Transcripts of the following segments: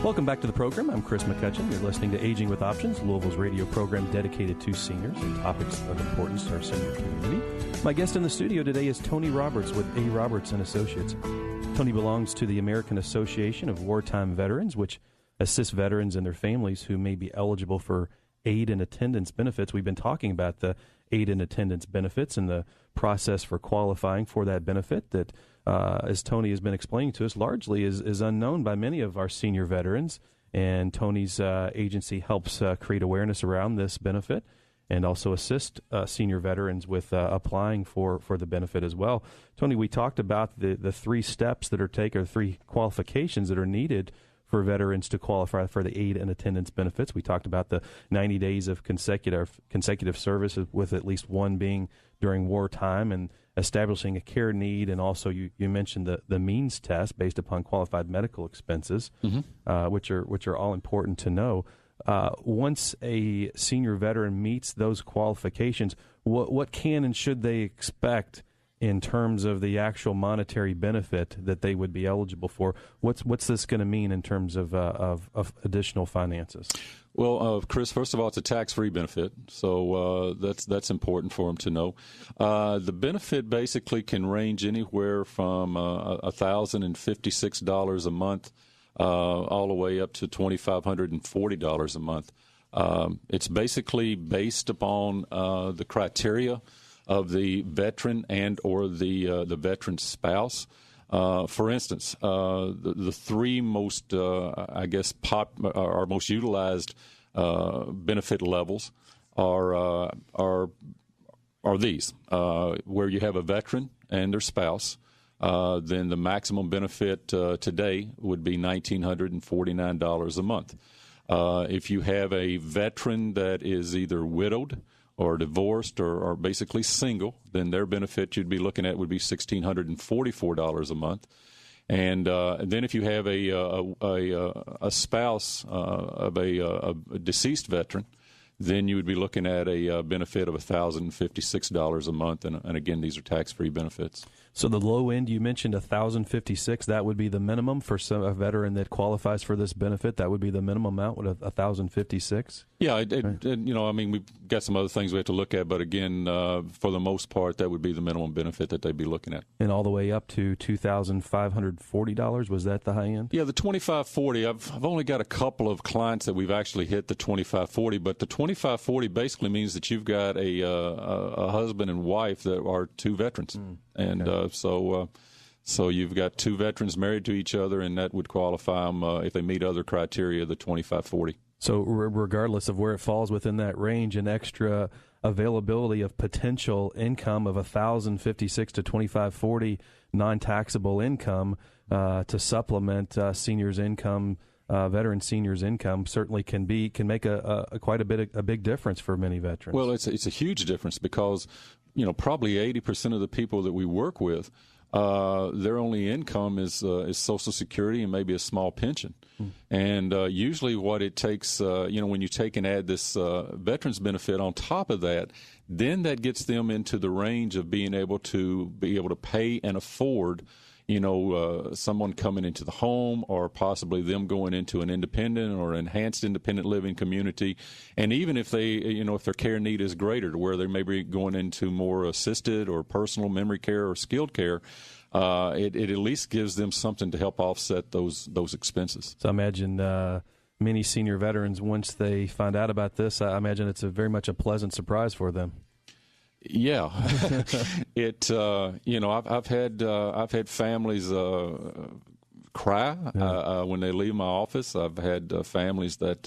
Welcome back to the program. I'm Chris McCutcheon. You're listening to Aging with Options, Louisville's radio program dedicated to seniors and topics of importance to our senior community. My guest in the studio today is Tony Roberts with A. Roberts & Associates. Tony belongs to the American Association of Wartime Veterans, which assists veterans and their families who may be eligible for aid and attendance benefits. We've been talking about the aid and attendance benefits and the process for qualifying for that benefit that, as Tony has been explaining to us, largely is unknown by many of our senior veterans. And Tony's agency helps create awareness around this benefit and also assist senior veterans with applying for the benefit as well. Tony, we talked about the three steps that are taken, or three qualifications that are needed for veterans to qualify for the aid and attendance benefits. We talked about the 90 days of consecutive service, with at least one being during wartime, and establishing a care need, and also you mentioned the means test based upon qualified medical expenses, which are all important to know. Once a senior veteran meets those qualifications, what can and should they expect in terms of the actual monetary benefit that they would be eligible for? What's this going to mean in terms of additional finances? Well, Chris, first of all, it's a tax-free benefit, so that's important for them to know. The benefit basically can range anywhere from $1,056 a month all the way up to $2,540 a month. It's basically based upon the criteria of the veteran and or the veteran's spouse. For instance, the three most, our most utilized benefit levels are these: where you have a veteran and their spouse. Then the maximum benefit today would be $1,949 a month. If you have a veteran that is either widowed or divorced or basically single, then their benefit you'd be looking at would be $1,644 a month. And then if you have a spouse of a deceased veteran, then you would be looking at a benefit of $1,056 a month. And again, these are tax-free benefits. So the low end, you mentioned $1,056. That would be the minimum for a veteran that qualifies for this benefit. That would be the minimum amount, with $1,056. Yeah, we've got some other things we have to look at, but again, for the most part, that would be the minimum benefit that they'd be looking at. And all the way up to $2,540. Was that the high end? Yeah, the $2,540. I've only got a couple of clients that we've actually hit the $2,540, but the $2,540 basically means that you've got a husband and wife that are two veterans. So you've got two veterans married to each other, and that would qualify them if they meet other criteria, the $2,540. So regardless of where it falls within that range, an extra availability of potential income of $1,056 to $2,540 non-taxable income to supplement seniors' income, veteran seniors' income, certainly can make quite a big difference for many veterans. Well, it's a huge difference because probably 80% of the people that we work with, their only income is Social Security and maybe a small pension. And usually what it takes, when you take and add this veterans benefit on top of that, then that gets them into the range of being able to pay and afford someone coming into the home, or possibly them going into an independent or enhanced independent living community. And even if they, if their care need is greater, to where they may be going into more assisted or personal memory care or skilled care, it at least gives them something to help offset those expenses. So I imagine many senior veterans, once they find out about this, I imagine it's very much a pleasant surprise for them. Yeah, I've had families cry when they leave my office. I've had families that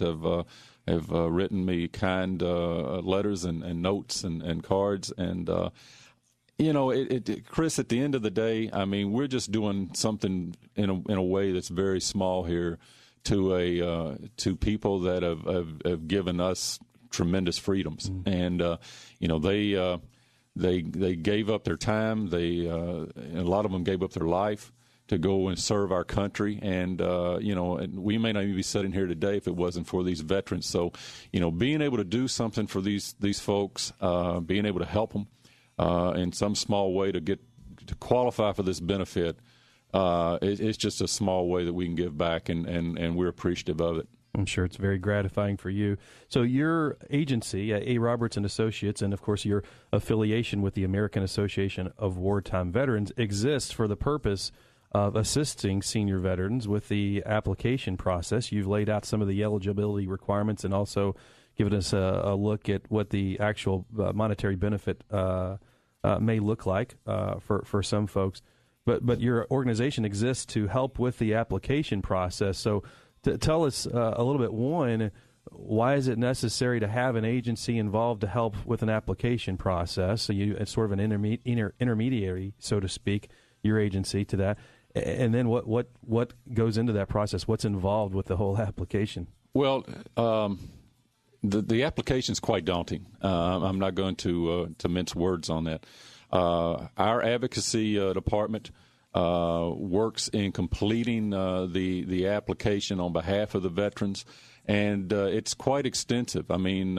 have written me kind letters and notes and cards, and Chris, at the end of the day, I mean, we're just doing something in a way that's very small here to people that have given us tremendous freedoms, and they gave up their time. A lot of them gave up their life to go and serve our country, and and we may not even be sitting here today if it wasn't for these veterans. So, being able to do something for these folks, being able to help them in some small way to qualify for this benefit, it's just a small way that we can give back, and we're appreciative of it. I'm sure it's very gratifying for you. So your agency, A. Roberts and Associates, and of course your affiliation with the American Association of Wartime Veterans exists for the purpose of assisting senior veterans with the application process. You've laid out some of the eligibility requirements and also given us a look at what the actual monetary benefit may look like for some folks. But your organization exists to help with the application process. So tell us a little bit, one, why is it necessary to have an agency involved to help with an application process? So it's sort of an intermediary, so to speak, your agency to that. And then what goes into that process? What's involved with the whole application? Well, the application is quite daunting. I'm not going to mince words on that. Our advocacy department works in completing the application on behalf of the veterans, and it's quite extensive. I mean,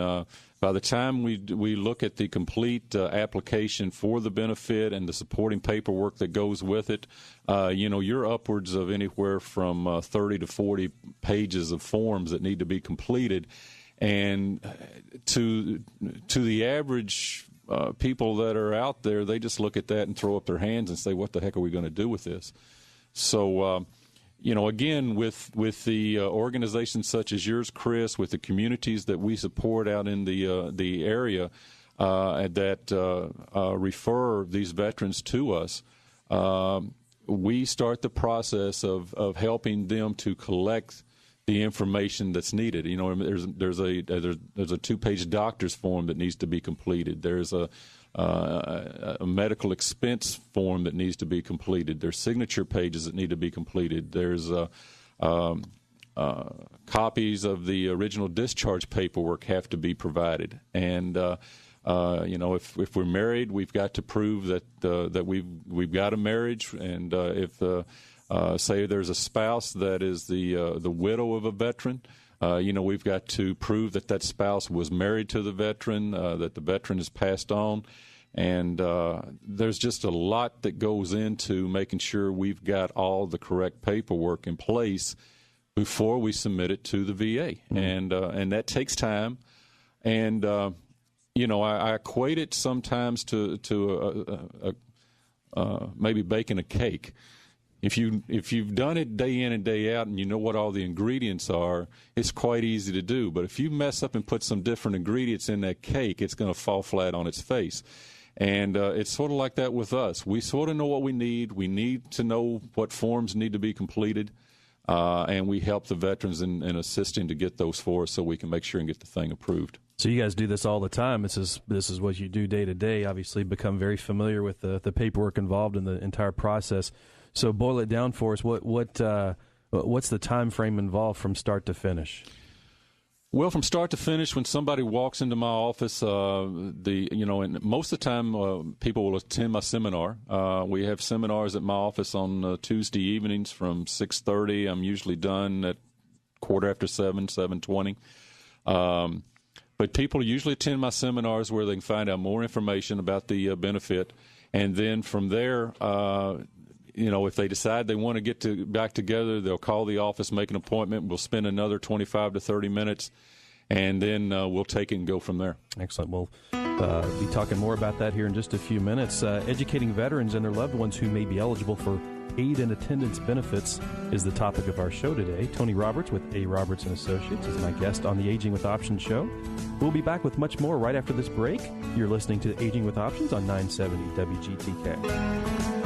by the time we look at the complete application for the benefit and the supporting paperwork that goes with it, you're upwards of anywhere from 30 to 40 pages of forms that need to be completed, and to the average people that are out there, they just look at that and throw up their hands and say, what the heck are we going to do with this? So, again, with the organizations such as yours, Chris, with the communities that we support out in the area that refer these veterans to us, we start the process of helping them to collect the information that's needed. There's a 2-page doctor's form that needs to be completed. There's a medical expense form that needs to be completed. There's signature pages that need to be completed. There's copies of the original discharge paperwork have to be provided. And if we're married, we've got to prove that we've got a marriage. And if say there's a spouse that is the widow of a veteran, we've got to prove that spouse was married to the veteran, that the veteran has passed on. And there's just a lot that goes into making sure we've got all the correct paperwork in place before we submit it to the VA. Mm-hmm. And that takes time. And, I equate it sometimes to maybe baking a cake. If you've done it day in and day out and you know what all the ingredients are, it's quite easy to do. But if you mess up and put some different ingredients in that cake, it's going to fall flat on its face. And it's sort of like that with us. We sort of know what we need. We need to know what forms need to be completed, and we help the veterans in assisting to get those for us so we can make sure and get the thing approved. So you guys do this all the time. This is what you do day to day. Obviously, become very familiar with the paperwork involved in the entire process. So boil it down for us. What's the time frame involved from start to finish? Well, from start to finish, when somebody walks into my office, and most of the time people will attend my seminar. We have seminars at my office on Tuesday evenings from 6:30. I'm usually done at 7:15, 7:20. But people usually attend my seminars where they can find out more information about the benefit, and then from there. If they decide they want to get back together, they'll call the office, make an appointment. We'll spend another 25 to 30 minutes, and then we'll take it and go from there. Excellent. We'll be talking more about that here in just a few minutes. Educating veterans and their loved ones who may be eligible for aid and attendance benefits is the topic of our show today. Tony Roberts with A. Roberts and Associates is my guest on the Aging with Options show. We'll be back with much more right after this break. You're listening to Aging with Options on 970 WGTK.